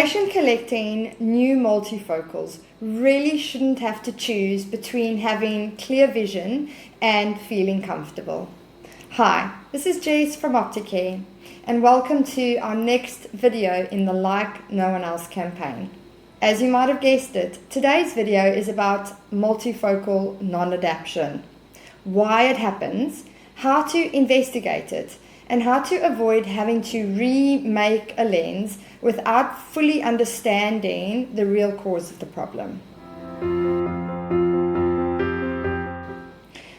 patient collecting new multifocals really shouldn't have to choose between having clear vision and feeling comfortable. Hi, this is Jess from Opticare, and welcome to our next video in the Like No One Else campaign. As you might have guessed it, today's video is about multifocal non-adaptation, why it happens, how to investigate it, and how to avoid having to remake a lens without fully understanding the real cause of the problem.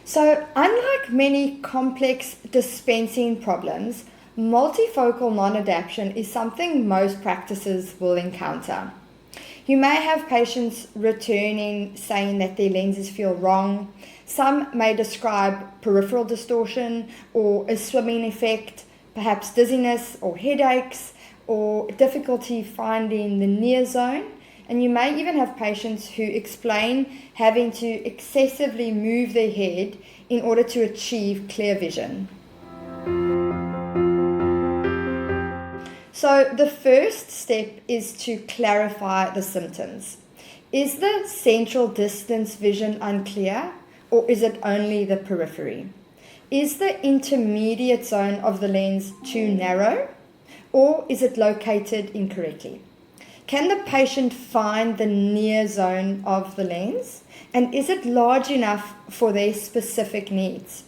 So, unlike many complex dispensing problems, multifocal non-adaptation is something most practices will encounter. You may have patients returning saying that their lenses feel wrong. Some may describe peripheral distortion or a swimming effect, perhaps dizziness or headaches, or difficulty finding the near zone. And you may even have patients who explain having to excessively move their head in order to achieve clear vision. So the first step is to clarify the symptoms. Is the central distance vision unclear, or is it only the periphery? Is the intermediate zone of the lens too narrow, or is it located incorrectly? Can the patient find the near zone of the lens, and is it large enough for their specific needs?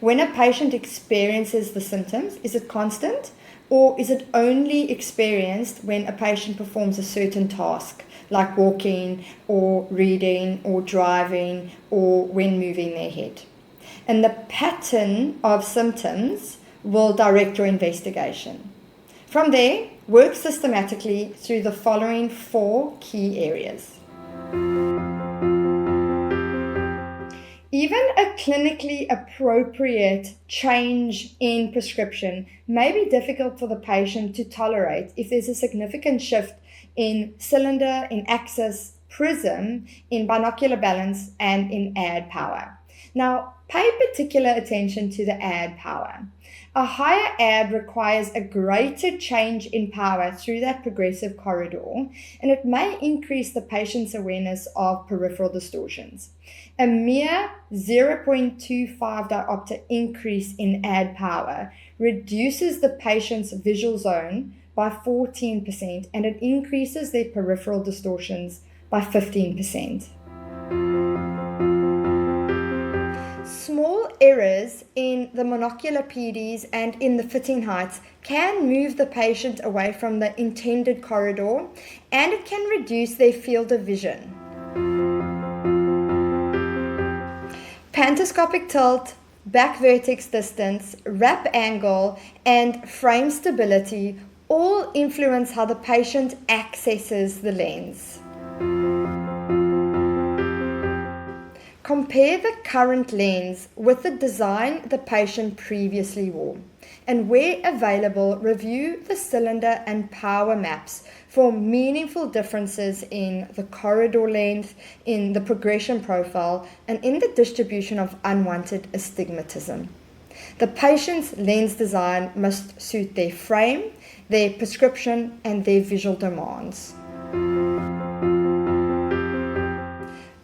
When a patient experiences the symptoms, is it constant, or is it only experienced when a patient performs a certain task, like walking or reading or driving or when moving their head? And the pattern of symptoms will direct your investigation. From there, work systematically through the following 4 key areas. Even a clinically appropriate change in prescription may be difficult for the patient to tolerate if there's a significant shift in cylinder, in axis, prism, in binocular balance, and in add power. Now, pay particular attention to the add power. A higher add requires a greater change in power through that progressive corridor, and it may increase the patient's awareness of peripheral distortions. A mere 0.25 diopter increase in add power reduces the patient's visual zone by 14%, and it increases their peripheral distortions by 15%. Small errors in the monocular PDs and in the fitting heights can move the patient away from the intended corridor, and it can reduce their field of vision. Pantoscopic tilt, back vertex distance, wrap angle, and frame stability all influence how the patient accesses the lens. Compare the current lens with the design the patient previously wore, and where available, review the cylinder and power maps for meaningful differences in the corridor length, in the progression profile, and in the distribution of unwanted astigmatism. The patient's lens design must suit their frame, their prescription, and their visual demands.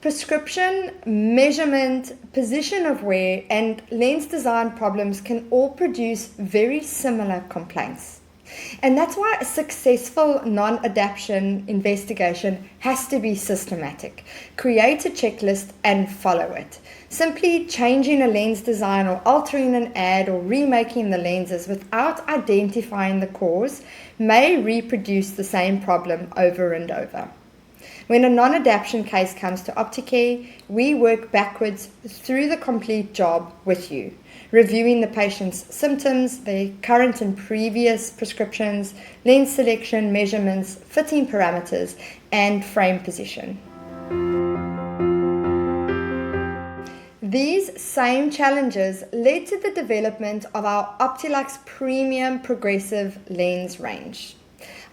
Prescription, measurement, position of wear, and lens design problems can all produce very similar complaints. And that's why a successful non-adaptation investigation has to be systematic. Create a checklist and follow it. Simply changing a lens design or altering an add or remaking the lenses without identifying the cause may reproduce the same problem over and over. When a non-adaptation case comes to Opticare, we work backwards through the complete job with you, reviewing the patient's symptoms, their current and previous prescriptions, lens selection, measurements, fitting parameters, and frame position. These same challenges led to the development of our Optilux Premium Progressive Lens range.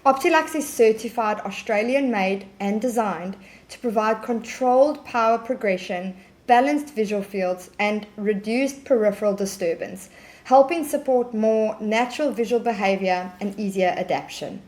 Optilux is certified Australian-made and designed to provide controlled power progression, balanced visual fields, and reduced peripheral disturbance, helping support more natural visual behavior and easier adaptation.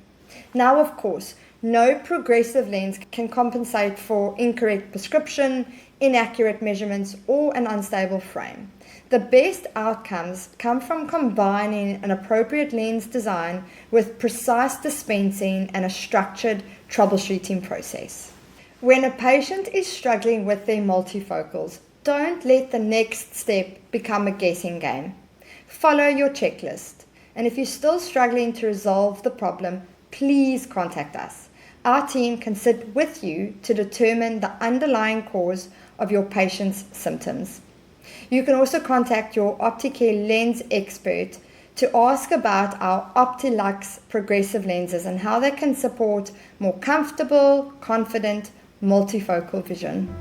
Now, of course, No progressive lens can compensate for incorrect prescription, inaccurate measurements, or an unstable frame. The best outcomes come from combining an appropriate lens design with precise dispensing and a structured troubleshooting process. When a patient is struggling with their multifocals, don't let the next step become a guessing game. Follow your checklist, and if you're still struggling to resolve the problem, please contact us. Our team can sit with you to determine the underlying cause of your patient's symptoms. You can also contact your Opticare lens expert to ask about our OptiLux progressive lenses and how they can support more comfortable, confident, multifocal vision.